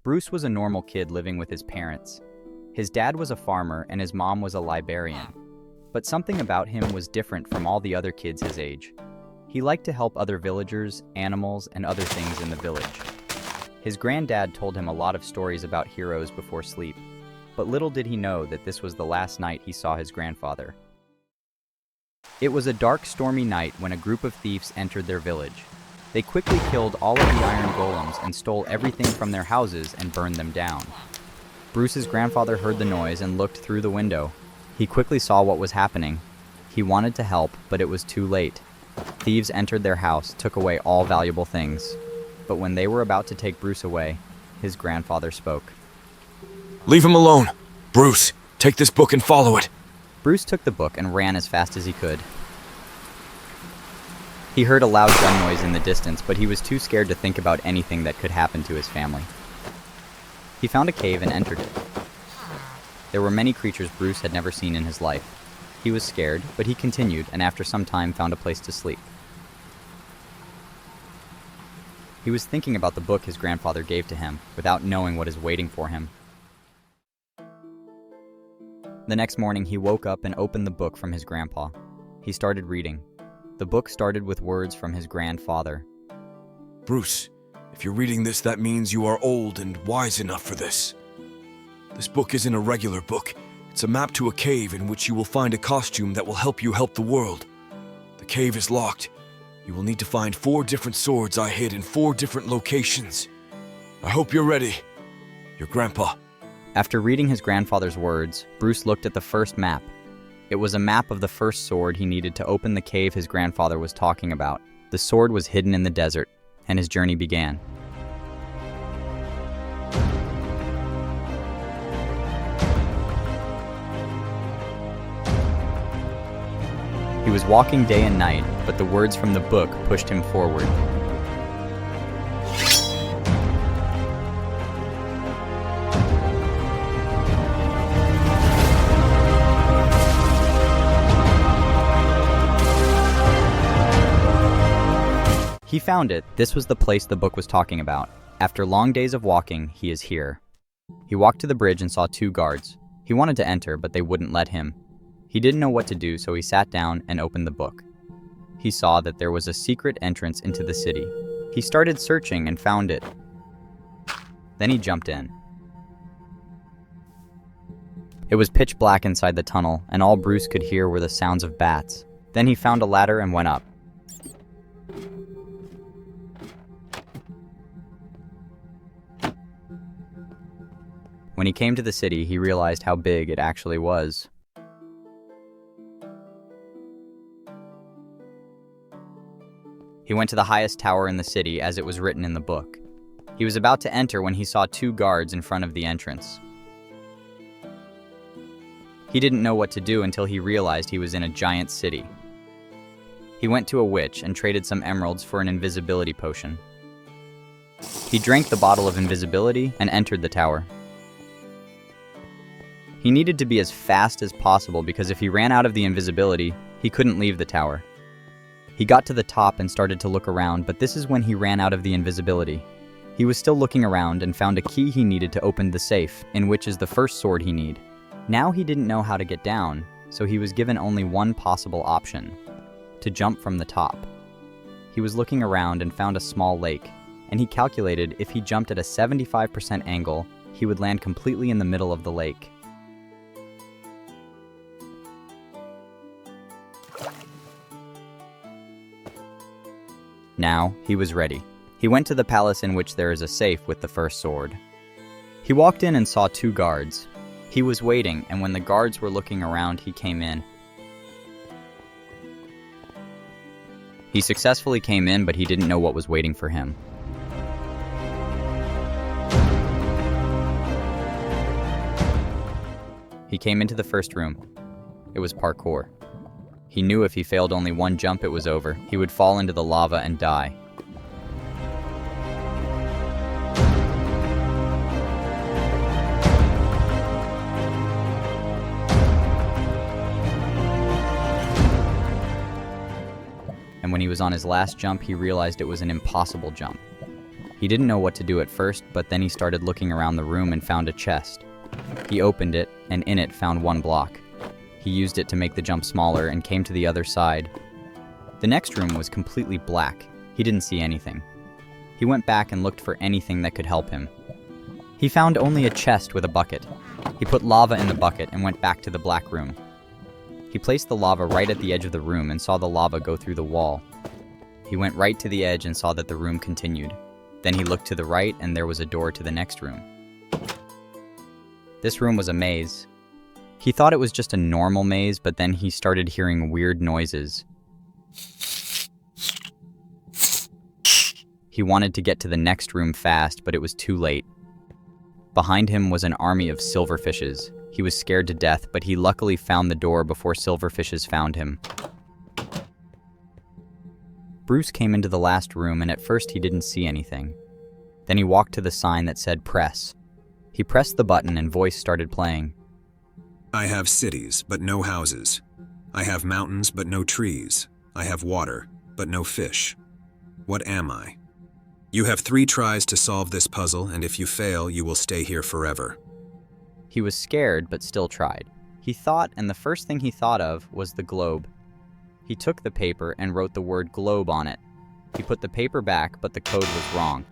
Bruce was a normal kid living with his parents. His dad was a farmer and his mom was a librarian. But something about him was different from all the other kids his age. He liked to help other villagers, animals, and other things in the village. His granddad told him a lot of stories about heroes before sleep, but little did he know that this was the last night he saw his grandfather. It was a dark, stormy night when a group of thieves entered their village. They quickly killed all of the iron golems and stole everything from their houses and burned them down. Bruce's grandfather heard the noise and looked through the window. He quickly saw what was happening. He wanted to help, but it was too late. Thieves entered their house, took away all valuable things. But when they were about to take Bruce away, his grandfather spoke. "Leave him alone. Bruce, take this book and follow it." Bruce took the book and ran as fast as he could. He heard a loud gun noise in the distance, but he was too scared to think about anything that could happen to his family. He found a cave and entered it. There were many creatures Bruce had never seen in his life. He was scared, but he continued and after some time found a place to sleep. He was thinking about the book his grandfather gave to him, without knowing what is waiting for him. The next morning he woke up and opened the book from his grandpa. He started reading. The book started with words from his grandfather. "Bruce, if you're reading this, that means you are old and wise enough for this. This book isn't a regular book. It's a map to a cave in which you will find a costume that will help you help the world. The cave is locked. You will need to find 4 different swords I hid in 4 different locations. I hope you're ready. Your grandpa." After reading his grandfather's words, Bruce looked at the first map. It was a map of the first sword he needed to open the cave his grandfather was talking about. The sword was hidden in the desert, and his journey began. He was walking day and night, but the words from the book pushed him forward. He found it. This was the place the book was talking about. After long days of walking, he is here. He walked to the bridge and saw 2 guards. He wanted to enter, but they wouldn't let him. He didn't know what to do, so he sat down and opened the book. He saw that there was a secret entrance into the city. He started searching and found it. Then he jumped in. It was pitch black inside the tunnel, and all Bruce could hear were the sounds of bats. Then he found a ladder and went up. When he came to the city, he realized how big it actually was. He went to the highest tower in the city as it was written in the book. He was about to enter when he saw 2 guards in front of the entrance. He didn't know what to do until he realized he was in a giant city. He went to a witch and traded some emeralds for an invisibility potion. He drank the bottle of invisibility and entered the tower. He needed to be as fast as possible because if he ran out of the invisibility, he couldn't leave the tower. He got to the top and started to look around, but this is when he ran out of the invisibility. He was still looking around and found a key he needed to open the safe, in which is the first sword he need. Now he didn't know how to get down, so he was given only one possible option: to jump from the top. He was looking around and found a small lake, and he calculated if he jumped at a 75% angle, he would land completely in the middle of the lake. Now, he was ready. He went to the palace in which there is a safe with the first sword. He walked in and saw 2 guards. He was waiting, and when the guards were looking around, he came in. He successfully came in, but he didn't know what was waiting for him. He came into the first room. It was parkour. He knew if he failed only one jump, it was over. He would fall into the lava and die. And when he was on his last jump, he realized it was an impossible jump. He didn't know what to do at first, but then he started looking around the room and found a chest. He opened it, and in it found one block. He used it to make the jump smaller and came to the other side. The next room was completely black. He didn't see anything. He went back and looked for anything that could help him. He found only a chest with a bucket. He put lava in the bucket and went back to the black room. He placed the lava right at the edge of the room and saw the lava go through the wall. He went right to the edge and saw that the room continued. Then he looked to the right and there was a door to the next room. This room was a maze. He thought it was just a normal maze, but then he started hearing weird noises. He wanted to get to the next room fast, but it was too late. Behind him was an army of silverfishes. He was scared to death, but he luckily found the door before silverfishes found him. Bruce came into the last room, and at first he didn't see anything. Then he walked to the sign that said press. He pressed the button and voice started playing. I have cities, but no houses. I have mountains, but no trees. I have water, but no fish. What am I? You have 3 tries to solve this puzzle, and if you fail, you will stay here forever. He was scared, but still tried. He thought, and the first thing he thought of was the globe. He took the paper and wrote the word globe on it. He put the paper back, but the code was wrong.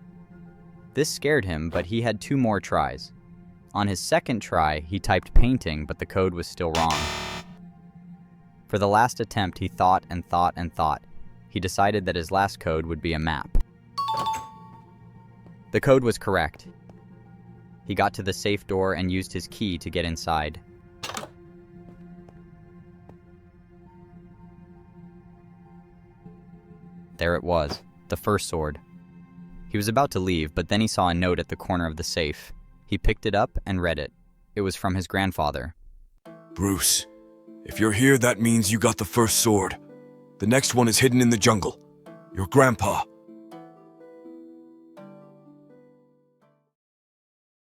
This scared him, but he had 2 more tries. On his second try, he typed painting, but the code was still wrong. For the last attempt, he thought and thought and thought. He decided that his last code would be a map. The code was correct. He got to the safe door and used his key to get inside. There it was, the first sword. He was about to leave, but then he saw a note at the corner of the safe. He picked it up and read it. It was from his grandfather. Bruce, if you're here, that means you got the first sword. The next one is hidden in the jungle. Your grandpa,